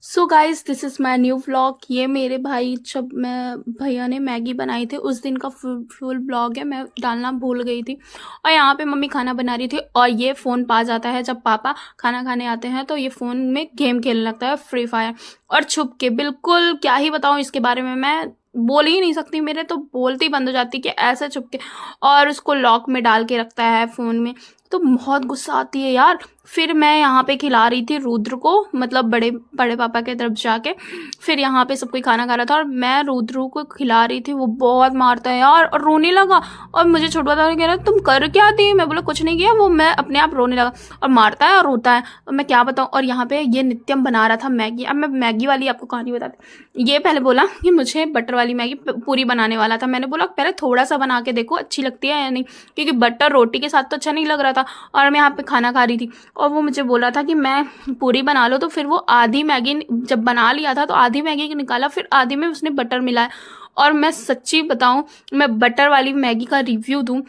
So guys this is my new vlog. ये मेरे भाई जब मैं भैया ने मैगी बनाई थी उस दिन का फुल व्लॉग है। मैं डालना भूल गई थी और यहाँ पे मम्मी खाना बना रही थी और ये फ़ोन पा जाता है। जब पापा खाना खाने आते हैं तो ये फ़ोन में गेम खेलने लगता है, फ्री फायर, और छुप के। बिल्कुल क्या ही बताऊँ इसके बारे में, मैं बोल ही नहीं सकती, मेरे तो बोलती बंद हो जाती कि ऐसे छुप के। और उसको लॉक में डाल के रखता है फ़ोन में, तो बहुत गुस्सा आती है यार। फिर मैं यहाँ पे खिला रही थी रुद्र को, मतलब बड़े बड़े पापा के तरफ जाके। फिर यहाँ पे सब कोई खाना खा रहा था और मैं रुद्र को खिला रही थी। वो बहुत मारता है यार और रोने लगा। और मुझे छोटा था, कह रहा तुम कर क्या थी? मैं बोला कुछ नहीं किया। वो मैं अपने आप रोने लगा और मारता है और रोता है, और मैं क्या बताऊँ। और यहाँ पे ये नित्यम बना रहा था मैगी। अब मैं मैगी वाली आपको कहानी बताती। ये पहले बोला कि मुझे बटर वाली मैगी पूरी बनाने वाला था। मैंने बोला पहले थोड़ा सा बना के देखो अच्छी लगती है या नहीं, क्योंकि बटर रोटी के साथ तो अच्छा नहीं लग रहा था। और मैं यहाँ पे खाना खा रही थी और वो मुझे बोला था कि मैं पूरी बना लो। तो फिर वो आधी मैगी जब बना लिया था तो आधी मैगी निकाला, फिर आधी में उसने बटर मिलाया। और मैं सच्ची बताऊं, मैं बटर वाली मैगी का रिव्यू दूं,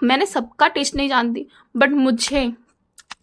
मैंने सबका टेस्ट नहीं जानती, बट मुझे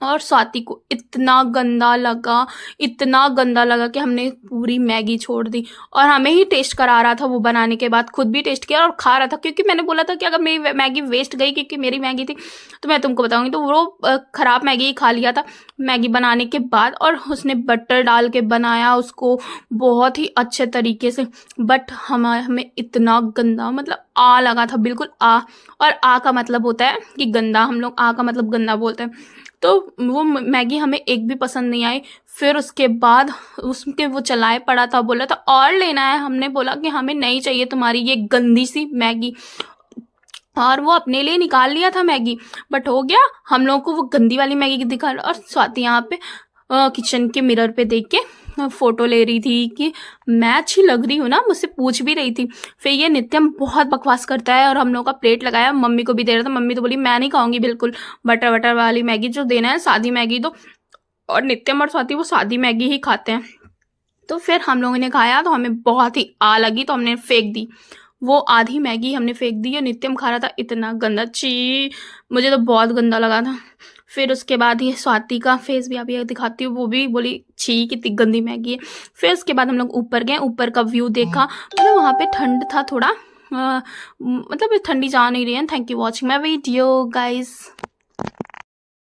और स्वाति को इतना गंदा लगा, इतना गंदा लगा कि हमने पूरी मैगी छोड़ दी। और हमें ही टेस्ट करा रहा था वो बनाने के बाद, खुद भी टेस्ट किया और खा रहा था, क्योंकि मैंने बोला था कि अगर मेरी मैगी वेस्ट गई, क्योंकि मेरी मैगी थी, तो मैं तुमको बताऊंगी। तो वो ख़राब मैगी ही खा लिया था मैगी बनाने के बाद। और उसने बटर डाल के बनाया उसको बहुत ही अच्छे तरीके से, बट हमें इतना गंदा, मतलब आ लगा था, बिल्कुल आ। और आ का मतलब होता है कि गंदा, हम लोग आ का मतलब गंदा बोलते हैं। तो वो मैगी हमें एक भी पसंद नहीं आई। फिर उसके बाद उसके वो चलाए पड़ा था, बोला था और लेना है। हमने बोला कि हमें नहीं चाहिए तुम्हारी ये गंदी सी मैगी, और वो अपने लिए निकाल लिया था मैगी। बट हो गया, हम लोगों को वो गंदी वाली मैगी दिखा। और स्वाति यहाँ पे किचन के मिरर पे देख के फोटो ले रही थी कि मैं अच्छी लग रही हूँ ना, मुझसे पूछ भी रही थी। फिर ये नित्यम बहुत बकवास करता है और हम लोगों का प्लेट लगाया, मम्मी को भी दे रहा था। मम्मी तो बोली मैं नहीं खाऊंगी बिल्कुल बटर वटर वाली मैगी, जो देना है सादी मैगी दो। और नित्यम और स्वाति वो सादी मैगी ही खाते हैं। तो फिर हम लोगों ने खाया तो हमें बहुत ही आ लगी, तो हमने फेंक दी। वो आधी मैगी हमने फेंक दी और नित्यम खा रहा था, इतना गंदा, छी, मुझे तो बहुत गंदा लगा था। फिर उसके बाद ये स्वाति का फेस भी अभी दिखाती हूँ, वो भी बोली छी कितनी गंदी मैगी है। फिर उसके बाद हम लोग ऊपर गए, ऊपर का व्यू देखा। मतलब वहाँ पे ठंड था थोड़ा, मतलब ठंडी जा नहीं रही है। Thank you watching my video guys.